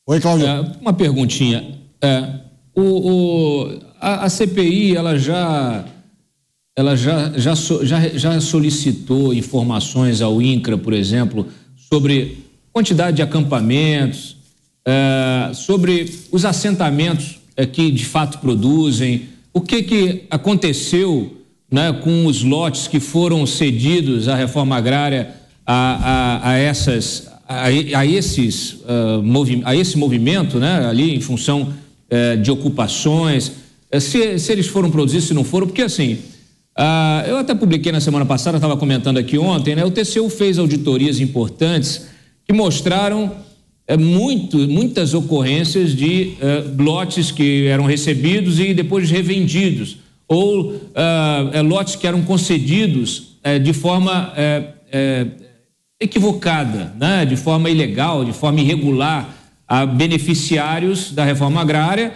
Oi, Cláudio. Uma perguntinha. A CPI, ela já solicitou informações ao INCRA, por exemplo, sobre quantidade de acampamentos, sobre os assentamentos que de fato produzem, o que aconteceu, né, com os lotes que foram cedidos à reforma agrária a esse movimento, né, ali em função de ocupações, se eles foram produzidos, se não foram, porque assim, eu até publiquei na semana passada, estava comentando aqui ontem, né, o TCU fez auditorias importantes que mostraram muitas ocorrências de lotes que eram recebidos e depois revendidos, ou lotes que eram concedidos de forma equivocada, né? De forma ilegal, de forma irregular, a beneficiários da reforma agrária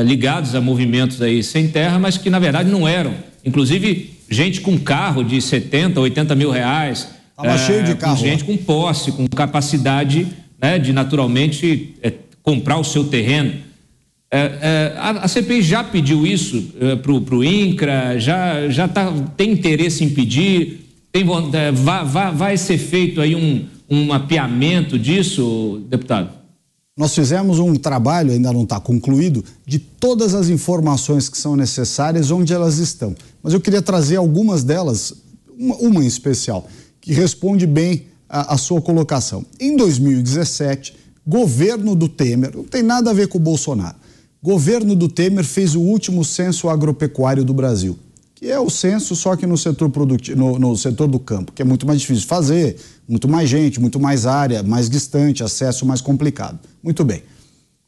ligados a movimentos aí sem terra, mas que na verdade não eram. Inclusive gente com carro de 70, 80 mil reais. Estava cheio de carro. Gente com posse, com capacidade, né, de naturalmente comprar o seu terreno. A CPI já pediu isso para o INCRA, tem interesse em pedir, vai ser feito aí um mapeamento disso, deputado? Nós fizemos um trabalho, ainda não está concluído, de todas as informações que são necessárias, onde elas estão. Mas eu queria trazer algumas delas, uma em especial, que responde bem a sua colocação. Em 2017, governo do Temer, não tem nada a ver com o Bolsonaro, governo do Temer fez o último censo agropecuário do Brasil, que é o censo só que no setor produtivo, no setor do campo, que é muito mais difícil de fazer, muito mais gente, muito mais área, mais distante, acesso mais complicado. Muito bem.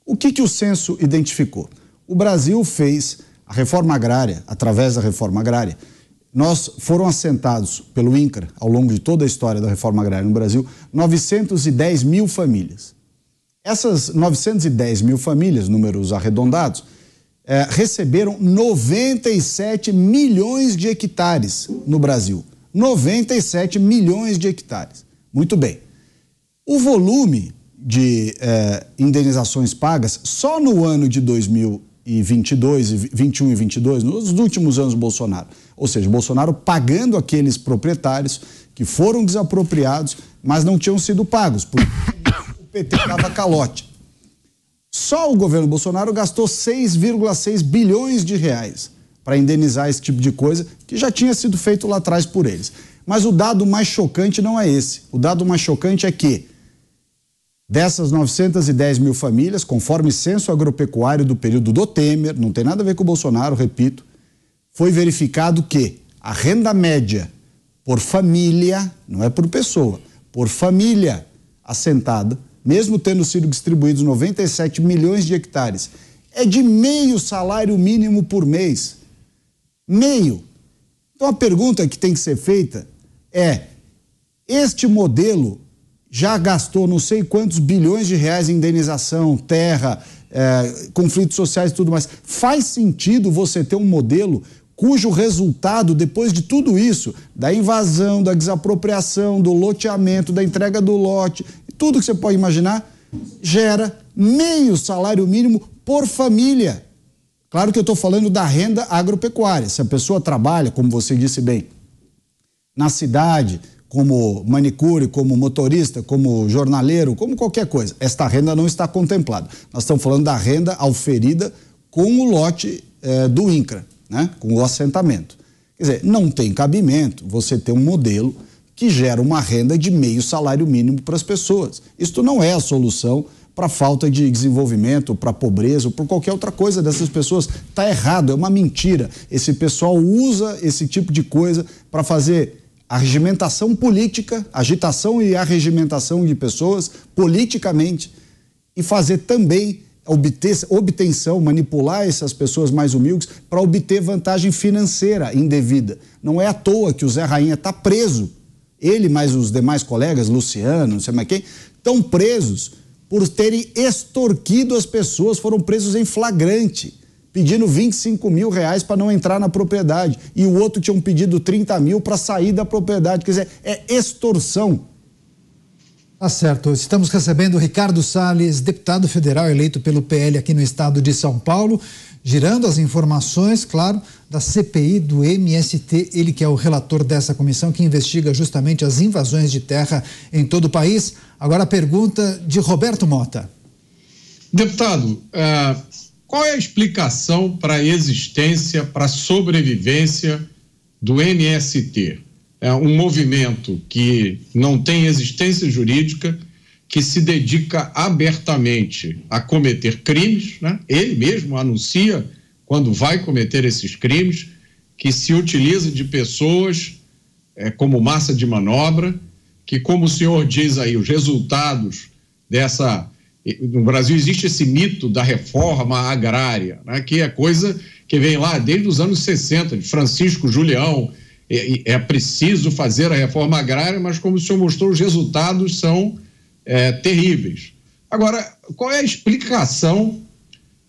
O que o censo identificou? O Brasil fez a reforma agrária, através da reforma agrária, foram assentados pelo INCRA, ao longo de toda a história da reforma agrária no Brasil, 910 mil famílias. Essas 910 mil famílias, números arredondados, receberam 97 milhões de hectares no Brasil. 97 milhões de hectares. Muito bem. O volume de indenizações pagas, só no ano de 2022, 21 e 22, nos últimos anos do Bolsonaro, ou seja, Bolsonaro pagando aqueles proprietários que foram desapropriados, mas não tinham sido pagos, porque o PT dava calote. Só o governo Bolsonaro gastou 6,6 bilhões de reais para indenizar esse tipo de coisa que já tinha sido feito lá atrás por eles. Mas o dado mais chocante não é esse. O dado mais chocante é que dessas 910 mil famílias, conforme censo agropecuário do período do Temer, não tem nada a ver com o Bolsonaro, repito, foi verificado que a renda média por família, não é por pessoa, por família assentada, mesmo tendo sido distribuídos 97 milhões de hectares, é de meio salário mínimo por mês. Meio. Então a pergunta que tem que ser feita é: este modelo já gastou não sei quantos bilhões de reais em indenização, terra, conflitos sociais e tudo mais. Faz sentido você ter um modelo cujo resultado, depois de tudo isso, da invasão, da desapropriação, do loteamento, da entrega do lote, tudo que você pode imaginar, gera meio salário mínimo por família? Claro que eu estou falando da renda agropecuária. Se a pessoa trabalha, como você disse bem, na cidade, como manicure, como motorista, como jornaleiro, como qualquer coisa, esta renda não está contemplada. Nós estamos falando da renda auferida com o lote do INCRA, né? Com o assentamento. Quer dizer, não tem cabimento você ter um modelo que gera uma renda de meio salário mínimo para as pessoas. Isto não é a solução para a falta de desenvolvimento, para a pobreza ou por qualquer outra coisa dessas pessoas. Está errado, é uma mentira. Esse pessoal usa esse tipo de coisa para fazer arregimentação política, agitação e arregimentação de pessoas politicamente, e fazer também obtenção, manipular essas pessoas mais humildes para obter vantagem financeira indevida. Não é à toa que o Zé Rainha está preso. Ele mais os demais colegas, Luciano, não sei mais quem, estão presos por terem extorquido as pessoas, foram presos em flagrante, pedindo 25 mil reais para não entrar na propriedade, e o outro tinha pedido 30 mil para sair da propriedade. Quer dizer, é extorsão. Tá certo. Estamos recebendo o Ricardo Salles, deputado federal eleito pelo PL aqui no estado de São Paulo, girando as informações, claro, da CPI do MST, ele que é o relator dessa comissão que investiga justamente as invasões de terra em todo o país. Agora a pergunta de Roberto Mota. Deputado, qual é a explicação para a existência, para a sobrevivência do MST? É um movimento que não tem existência jurídica, que se dedica abertamente a cometer crimes, né? Ele mesmo anuncia quando vai cometer esses crimes, que se utiliza de pessoas como massa de manobra, que, como o senhor diz aí, os resultados dessa... No Brasil existe esse mito da reforma agrária, né? Que é coisa que vem lá desde os anos 60, de Francisco Julião. É preciso fazer a reforma agrária, mas como o senhor mostrou, os resultados são terríveis. Agora, qual é a explicação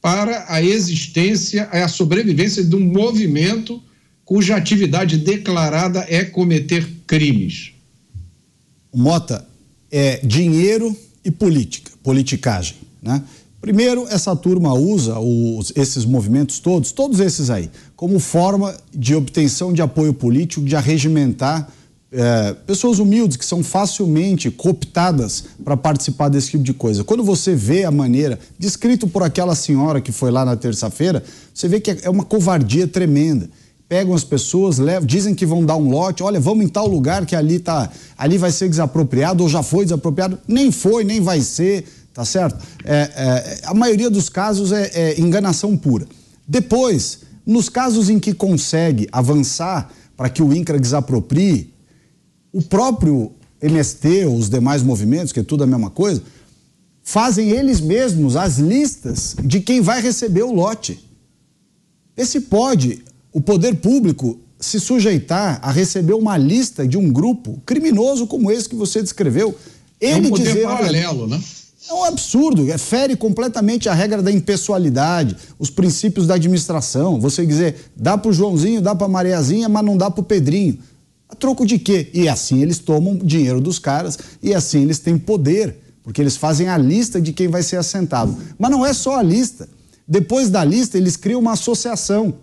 para a existência, a sobrevivência de um movimento cuja atividade declarada é cometer crimes? Mota, é dinheiro e política, politicagem, né? Primeiro, essa turma usa esses movimentos todos esses aí, como forma de obtenção de apoio político, de arregimentar pessoas humildes que são facilmente cooptadas para participar desse tipo de coisa. Quando você vê a maneira, descrito por aquela senhora que foi lá na terça-feira, você vê que é uma covardia tremenda. Pegam as pessoas, dizem que vão dar um lote, olha, vamos em tal lugar que ali vai ser desapropriado ou já foi desapropriado. Nem foi, nem vai ser, tá certo? A maioria dos casos é enganação pura. Depois, nos casos em que consegue avançar para que o INCRA desaproprie, o próprio MST ou os demais movimentos, que é tudo a mesma coisa, fazem eles mesmos as listas de quem vai receber o lote. Esse pode o poder público se sujeitar a receber uma lista de um grupo criminoso como esse que você descreveu. Ele é um poder paralelo, né? É um absurdo, fere completamente a regra da impessoalidade, os princípios da administração. Você dizer, dá pro Joãozinho, dá pra Mariazinha, mas não dá pro Pedrinho. A troco de quê? E assim eles tomam dinheiro dos caras e assim eles têm poder, porque eles fazem a lista de quem vai ser assentado. Mas não é só a lista. Depois da lista, eles criam uma associação.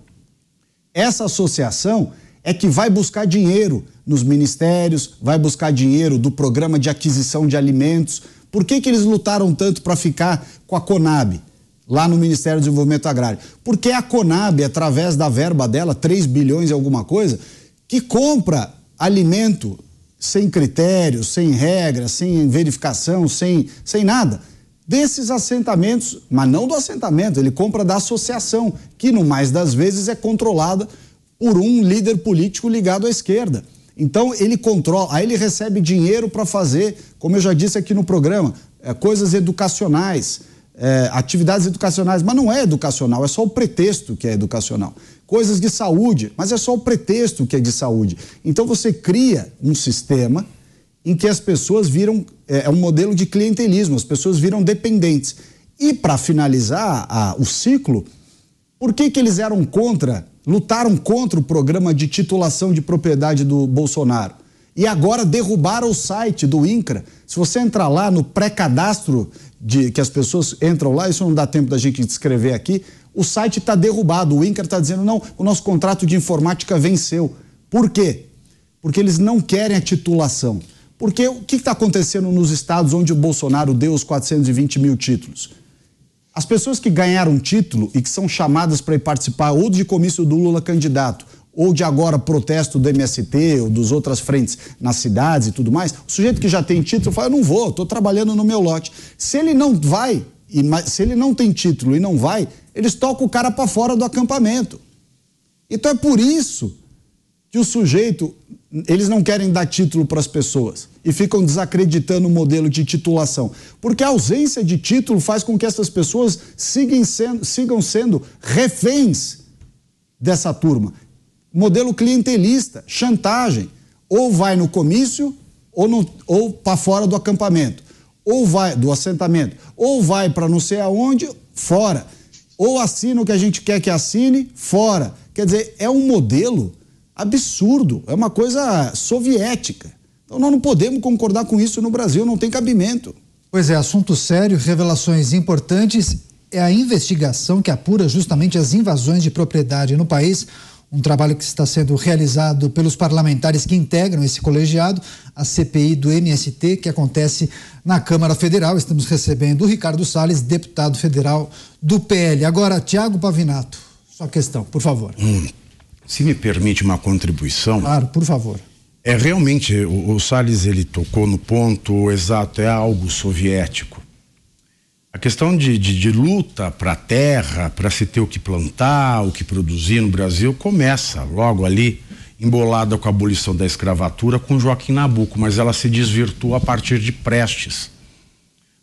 Essa associação é que vai buscar dinheiro nos ministérios, vai buscar dinheiro do programa de aquisição de alimentos. Por que eles lutaram tanto para ficar com a Conab, lá no Ministério do Desenvolvimento Agrário? Porque a Conab, através da verba dela, 3 bilhões e alguma coisa, que compra alimento sem critérios, sem regras, sem verificação, sem nada, desses assentamentos, mas não do assentamento, ele compra da associação, que no mais das vezes é controlada por um líder político ligado à esquerda. Então ele controla, aí ele recebe dinheiro para fazer, como eu já disse aqui no programa, coisas educacionais, atividades educacionais, mas não é educacional, é só o pretexto que é educacional. Coisas de saúde, mas é só o pretexto que é de saúde. Então você cria um sistema em que as pessoas viram, é um modelo de clientelismo, as pessoas viram dependentes. E para finalizar o ciclo, por que eles lutaram contra o programa de titulação de propriedade do Bolsonaro? E agora derrubaram o site do INCRA. Se você entrar lá no pré-cadastro, que as pessoas entram lá, isso não dá tempo da gente descrever aqui, o site está derrubado, o INCRA está dizendo, não, o nosso contrato de informática venceu. Por quê? Porque eles não querem a titulação. Porque o que está acontecendo nos estados onde o Bolsonaro deu os 420 mil títulos? As pessoas que ganharam título e que são chamadas para ir participar ou de comício do Lula candidato, ou de agora protesto do MST ou das outras frentes nas cidades e tudo mais, o sujeito que já tem título fala, eu não vou, estou trabalhando no meu lote. Se ele não vai, se ele não tem título e não vai, eles tocam o cara para fora do acampamento. Então é por isso que o sujeito, eles não querem dar título para as pessoas e ficam desacreditando o modelo de titulação. Porque a ausência de título faz com que essas pessoas sigam sendo reféns dessa turma. Modelo clientelista, chantagem. Ou vai no comício ou para fora do acampamento. Ou vai do assentamento. Ou vai para não sei aonde, fora. Ou assina o que a gente quer que assine, fora. Quer dizer, é um modelo absurdo, é uma coisa soviética, Então nós não podemos concordar com isso no Brasil, não tem cabimento. Pois é, assunto sério, revelações importantes. É a investigação que apura justamente as invasões de propriedade no país, um trabalho que está sendo realizado pelos parlamentares que integram esse colegiado, a CPI do MST, que acontece na Câmara Federal. Estamos recebendo o Ricardo Salles, deputado federal do PL. Agora, Tiago Pavinato, sua questão, por favor. Se me permite uma contribuição. Claro, por favor. Realmente, o Salles, ele tocou no ponto exato, é algo soviético. A questão de luta para a terra, para se ter o que plantar, o que produzir no Brasil, começa logo ali, embolada com a abolição da escravatura com Joaquim Nabuco, mas ela se desvirtua a partir de Prestes.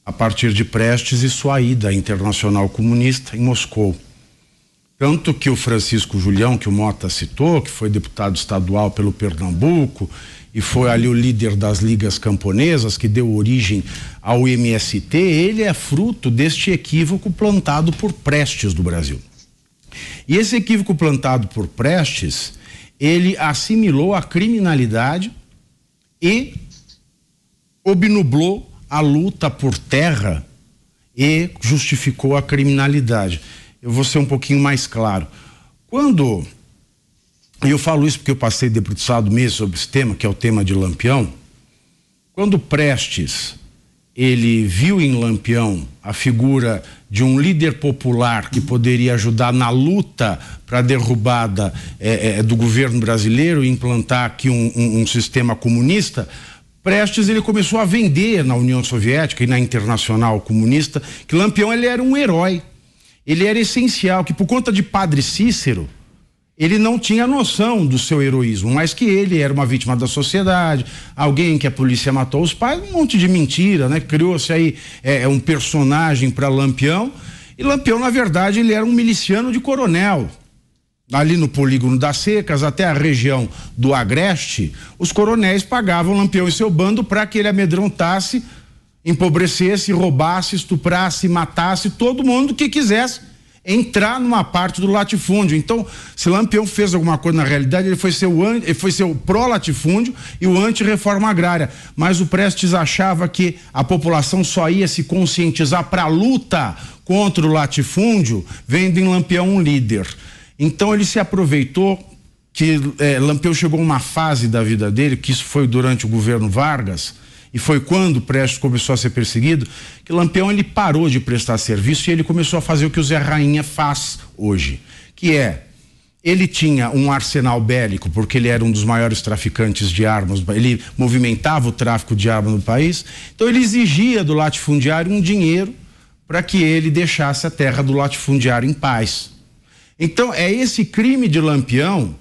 A partir de Prestes e sua ida à Internacional Comunista em Moscou. Tanto que o Francisco Julião, que o Mota citou, que foi deputado estadual pelo Pernambuco e foi ali o líder das ligas camponesas que deu origem ao MST, ele é fruto deste equívoco plantado por Prestes do Brasil. E esse equívoco plantado por Prestes, ele assimilou a criminalidade e obnublou a luta por terra e justificou a criminalidade. Eu vou ser um pouquinho mais claro. Quando eu falo isso porque eu passei debruçado mesmo sobre esse tema, que é o tema de Lampião, quando Prestes ele viu em Lampião a figura de um líder popular que poderia ajudar na luta para a derrubada do governo brasileiro e implantar aqui um sistema comunista, Prestes ele começou a vender na União Soviética e na Internacional Comunista que Lampião ele era um herói. Ele era essencial, que por conta de Padre Cícero, ele não tinha noção do seu heroísmo, mas que ele era uma vítima da sociedade, alguém que a polícia matou os pais, um monte de mentira, né? Criou-se aí um personagem para Lampião, e Lampião, na verdade, ele era um miliciano de coronel. Ali no polígono das Secas, até a região do Agreste, os coronéis pagavam Lampião e seu bando para que ele amedrontasse, empobrecesse, roubasse, estuprasse, matasse todo mundo que quisesse entrar numa parte do latifúndio. Então, se Lampião fez alguma coisa na realidade, ele foi ser o pró-latifúndio e o anti-reforma agrária. Mas o Prestes achava que a população só ia se conscientizar para a luta contra o latifúndio, vendo em Lampião um líder. Então ele se aproveitou que Lampião chegou a uma fase da vida dele, que isso foi durante o governo Vargas, e foi quando Prestes começou a ser perseguido, que Lampião ele parou de prestar serviço e ele começou a fazer o que o Zé Rainha faz hoje, que ele tinha um arsenal bélico, porque ele era um dos maiores traficantes de armas, ele movimentava o tráfico de armas no país, então ele exigia do latifundiário um dinheiro para que ele deixasse a terra do latifundiário em paz. Então é esse crime de Lampião.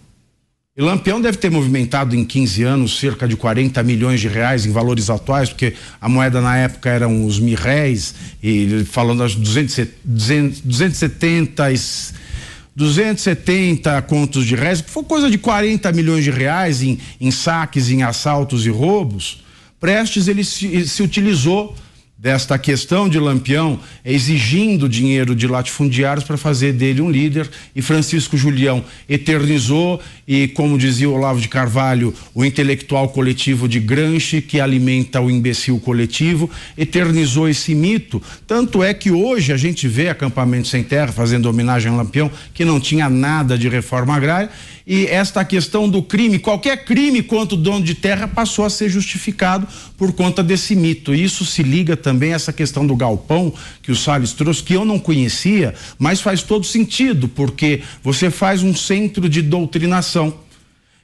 E Lampião deve ter movimentado em 15 anos cerca de 40 milhões de reais em valores atuais, porque a moeda na época eram os mirréis, e falando das 270 contos de réis, que foi coisa de 40 milhões de reais em saques, em assaltos e roubos. Prestes ele se utilizou desta questão de Lampião, exigindo dinheiro de latifundiários para fazer dele um líder, e Francisco Julião eternizou, e como dizia Olavo de Carvalho, o intelectual coletivo de Gramsci, que alimenta o imbecil coletivo, eternizou esse mito. Tanto é que hoje a gente vê acampamento sem terra fazendo homenagem a Lampião, que não tinha nada de reforma agrária, e esta questão do crime, qualquer crime contra o dono de terra passou a ser justificado por conta desse mito. Isso se liga também a essa questão do galpão que o Salles trouxe, que eu não conhecia, mas faz todo sentido, porque você faz um centro de doutrinação.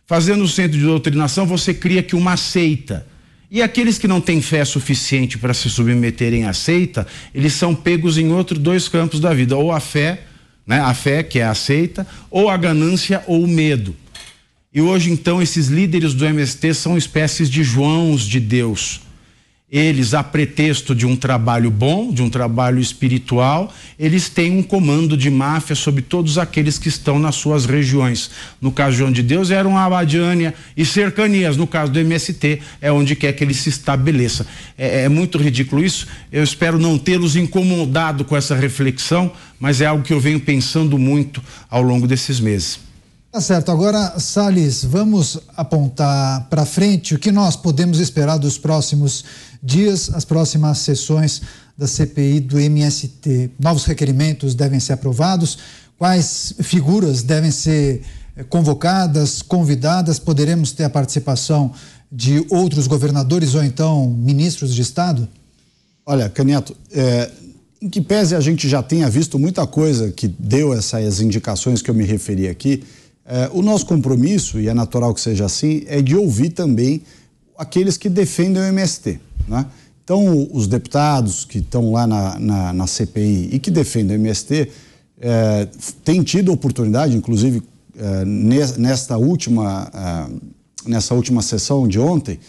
Fazendo um centro de doutrinação, você cria aqui uma seita. E aqueles que não têm fé suficiente para se submeterem à seita, eles são pegos em dois campos da vida, ou a fé, né? A fé, que é a seita, ou a ganância ou o medo. E hoje, então, esses líderes do MST são espécies de Joãos de Deus. Eles, a pretexto de um trabalho bom, de um trabalho espiritual, eles têm um comando de máfia sobre todos aqueles que estão nas suas regiões. No caso de João de Deus, eram Abadiânia e cercanias. No caso do MST, é onde quer que ele se estabeleça. É muito ridículo isso. Eu espero não tê-los incomodado com essa reflexão, mas é algo que eu venho pensando muito ao longo desses meses. Tá Tá certo. Agora, Salles, vamos apontar para frente o que nós podemos esperar dos próximos dias, as próximas sessões da CPI do MST. Novos requerimentos devem ser aprovados? Quais figuras devem ser convocadas, convidadas? Poderemos ter a participação de outros governadores ou então ministros de Estado? Olha, Caneto, em que pese a gente já tenha visto muita coisa que deu essas indicações que eu me referi aqui, o nosso compromisso, e é natural que seja assim, é de ouvir também aqueles que defendem o MST, né? Então, os deputados que estão lá na CPI e que defendem o MST têm tido oportunidade, inclusive nessa última sessão de ontem,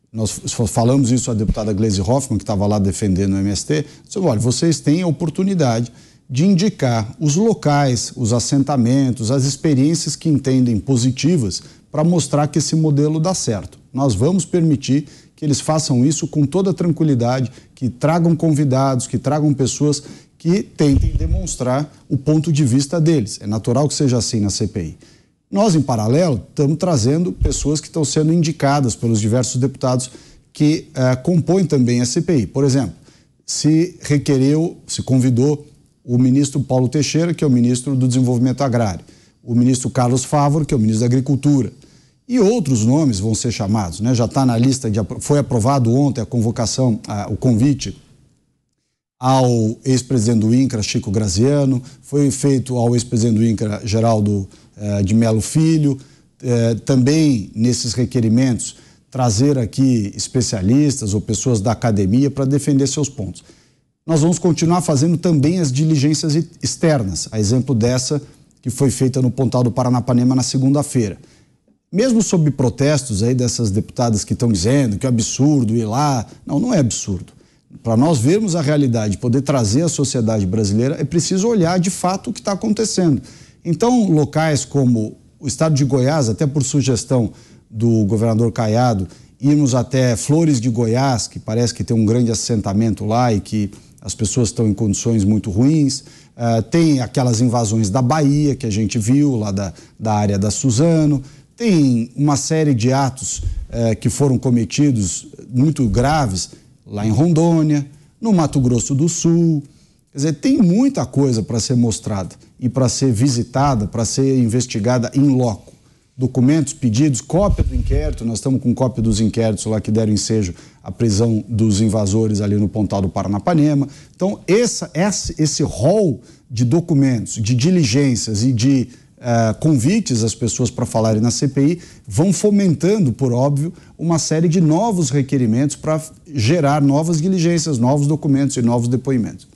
nós falamos isso à deputada Gleisi Hoffmann, que estava lá defendendo o MST, disse, olha, vocês têm a oportunidade de indicar os locais, os assentamentos, as experiências que entendem positivas para mostrar que esse modelo dá certo. Nós vamos permitir que eles façam isso com toda tranquilidade, que tragam convidados, que tragam pessoas que tentem demonstrar o ponto de vista deles. É natural que seja assim na CPI. Nós, em paralelo, estamos trazendo pessoas que estão sendo indicadas pelos diversos deputados que compõem também a CPI. Por exemplo, se convidou o ministro Paulo Teixeira, que é o ministro do Desenvolvimento Agrário, o ministro Carlos Fávaro, que é o ministro da Agricultura, e outros nomes vão ser chamados, né? Já está na lista, foi aprovado ontem a convocação, o convite ao ex-presidente do INCRA, Chico Graziano, foi feito ao ex-presidente do INCRA, Geraldo de Melo Filho, também nesses requerimentos trazer aqui especialistas ou pessoas da academia para defender seus pontos. Nós vamos continuar fazendo também as diligências externas, a exemplo dessa que foi feita no Pontal do Paranapanema na segunda-feira. Mesmo sob protestos aí dessas deputadas que estão dizendo que é absurdo ir lá, não é absurdo. Para nós vermos a realidade, poder trazer a sociedade brasileira, é preciso olhar de fato o que está acontecendo. Então, locais como o estado de Goiás, até por sugestão do governador Caiado, irmos até Flores de Goiás, que parece que tem um grande assentamento lá e que as pessoas estão em condições muito ruins. Tem aquelas invasões da Bahia que a gente viu, lá da área da Suzano. Tem uma série de atos que foram cometidos muito graves lá em Rondônia, no Mato Grosso do Sul. Quer dizer, tem muita coisa para ser mostrada e para ser visitada, para ser investigada in loco. Documentos, pedidos, cópia do inquérito, nós estamos com cópia dos inquéritos lá que deram ensejo à prisão dos invasores ali no Pontal do Paranapanema. Então, esse rol de documentos, de diligências e de convites às pessoas para falarem na CPI vão fomentando, por óbvio, uma série de novos requerimentos para gerar novas diligências, novos documentos e novos depoimentos.